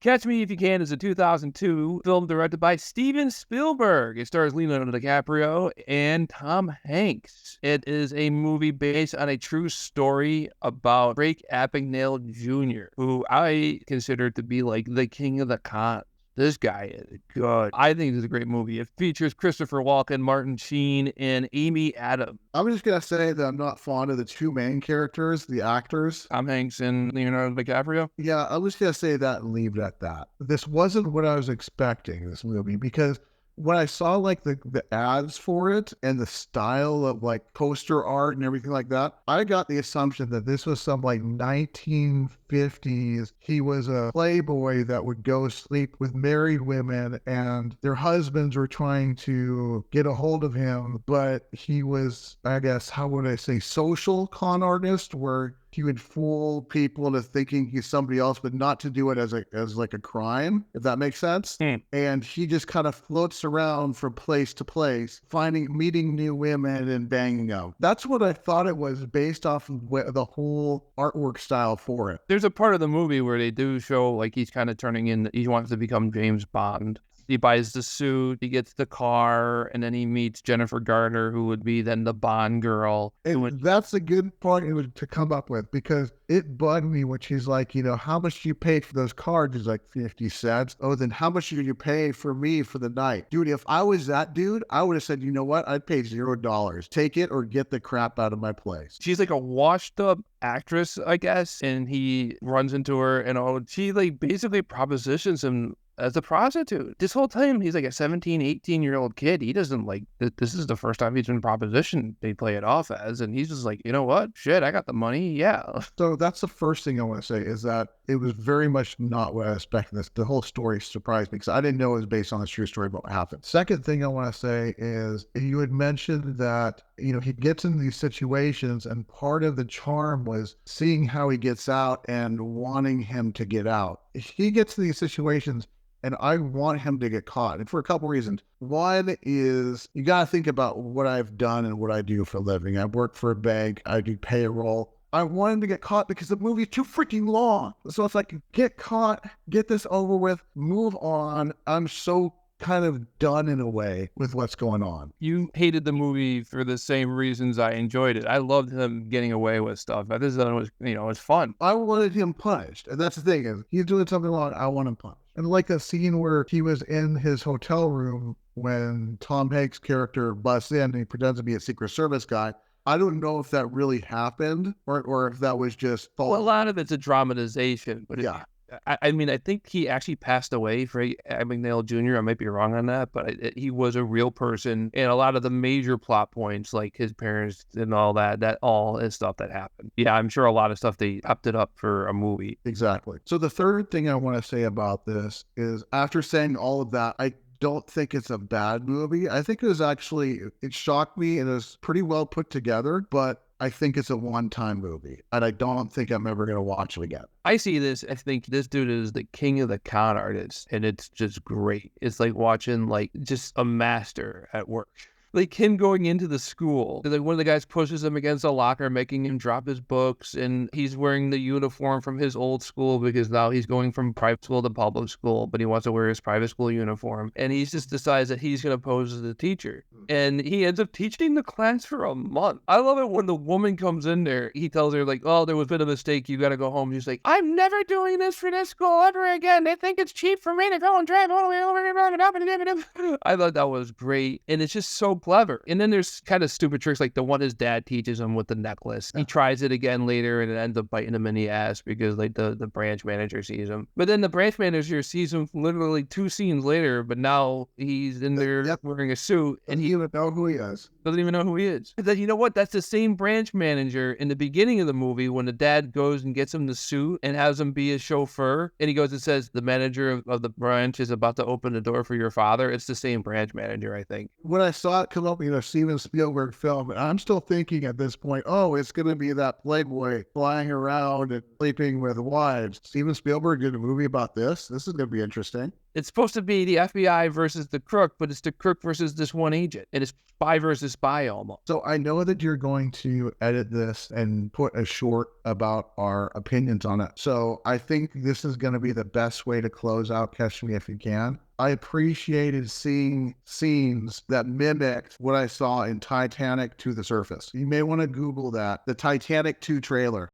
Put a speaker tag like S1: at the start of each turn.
S1: Catch Me If You Can is a 2002 film directed by Steven Spielberg. It stars Leonardo DiCaprio and Tom Hanks. It is a movie based on a true story about Frank Abagnale Jr., who I consider to be like the king of the con. This guy is good. I think it's a great movie. It features Christopher Walken, Martin Sheen, and Amy Adams.
S2: I'm just going to say that I'm not fond of the two main characters, the actors.
S1: Tom Hanks and Leonardo DiCaprio.
S2: Yeah, I'm just going to say that and leave it at that. This wasn't what I was expecting, this movie, because when I saw like the ads for it and the style of like poster art and everything like that, I got the assumption that this was some like 1950s. He was a playboy that would go sleep with married women and their husbands were trying to get a hold of him, but he was, I guess, how would I say, social con artist, where he would fool people into thinking he's somebody else, but not to do it as like a crime, if that makes sense. And he just kind of floats around from place to place, meeting new women and banging them. That's what I thought it was, based off of the whole artwork style for it.
S1: There's a part of the movie where they do show like he's kind of turning in, he wants to become James Bond. He buys the suit, he gets the car, and then he meets Jennifer Garner, who would be then the Bond girl.
S2: And that's a good point to come up with, because it bugged me when she's like, how much do you pay for those cards? He's like, 50 cents. Oh, then how much did you pay for me for the night? Dude, if I was that dude, I would have said, you know what? I'd pay $0. Take it or get the crap out of my place.
S1: She's like a washed up actress, I guess, and he runs into her and she like basically propositions him as a prostitute. This whole time, he's like a 17, 18-year-old kid. He doesn't like, this is the first time he's been propositioned. They play it off as, and he's just like, you know what? Shit, I got the money. Yeah.
S2: So that's the first thing I want to say, is that it was very much not what I expected. The whole story surprised me because I didn't know it was based on a true story about what happened. Second thing I want to say is, you had mentioned that, he gets in these situations and part of the charm was seeing how he gets out and wanting him to get out. He gets in these situations and I want him to get caught. And for a couple reasons. One is, you got to think about what I've done and what I do for a living. I work for a bank. I do payroll. I want him to get caught because the movie's too freaking long. So it's like, get caught, get this over with, move on. I'm so kind of done in a way with what's going on.
S1: You hated the movie for the same reasons I enjoyed it. I loved him getting away with stuff. I just thought it was, it was fun.
S2: I wanted him punished. And that's the thing, is he's doing something wrong. I want him punished. And like a scene where he was in his hotel room when Tom Hanks' character busts in and he pretends to be a Secret Service guy. I don't know if that really happened or if that was just false.
S1: Well, a lot of it's a dramatization, but
S2: yeah.
S1: I mean, I think he actually passed away, Frank Abagnale Jr. I might be wrong on that, but he was a real person. And a lot of the major plot points, like his parents and all that all is stuff that happened. Yeah, I'm sure a lot of stuff, they upped it up for a movie.
S2: Exactly. So the third thing I want to say about this is, after saying all of that, I don't think it's a bad movie. I think it shocked me and it was pretty well put together, but I think it's a one-time movie, and I don't think I'm ever going to watch it again.
S1: I see this. I think this dude is the king of the con artists, and it's just great. It's like watching like just a master at work. Like him going into the school, like one of the guys pushes him against a locker, making him drop his books, and he's wearing the uniform from his old school because now he's going from private school to public school, but he wants to wear his private school uniform, and he just decides that he's going to pose as a teacher, and he ends up teaching the class for a month. I love it when the woman comes in there, he tells her like, oh, there was a bit of a mistake, you got to go home. She's like, I'm never doing this for this school ever again. They think it's cheap for me to go and drive all the way over. I thought that was great, and it's just so clever. And then there's kind of stupid tricks like the one his dad teaches him with the necklace. He tries it again later and it ends up biting him in the ass because like the branch manager sees him. But then the branch manager sees him literally 2 scenes later, but now he's in there wearing a suit and he
S2: doesn't even know who he is.
S1: Doesn't even know who he is. Then, you know what? That's the same branch manager in the beginning of the movie when the dad goes and gets him the suit and has him be his chauffeur. And he goes and says, the manager of the branch is about to open the door for your father. It's the same branch manager, I think.
S2: When I saw it come up, Steven Spielberg film, and I'm still thinking at this point, oh, it's going to be that playboy flying around and sleeping with wives. Steven Spielberg did a movie about this. This is going to be interesting.
S1: It's supposed to be the FBI versus the crook, but it's the crook versus this one agent. And it's spy versus spy almost.
S2: So I know that you're going to edit this and put a short about our opinions on it. So I think this is going to be the best way to close out Catch Me If You Can. I appreciated seeing scenes that mimicked what I saw in Titanic to the Surface. You may want to Google that, the Titanic 2 trailer.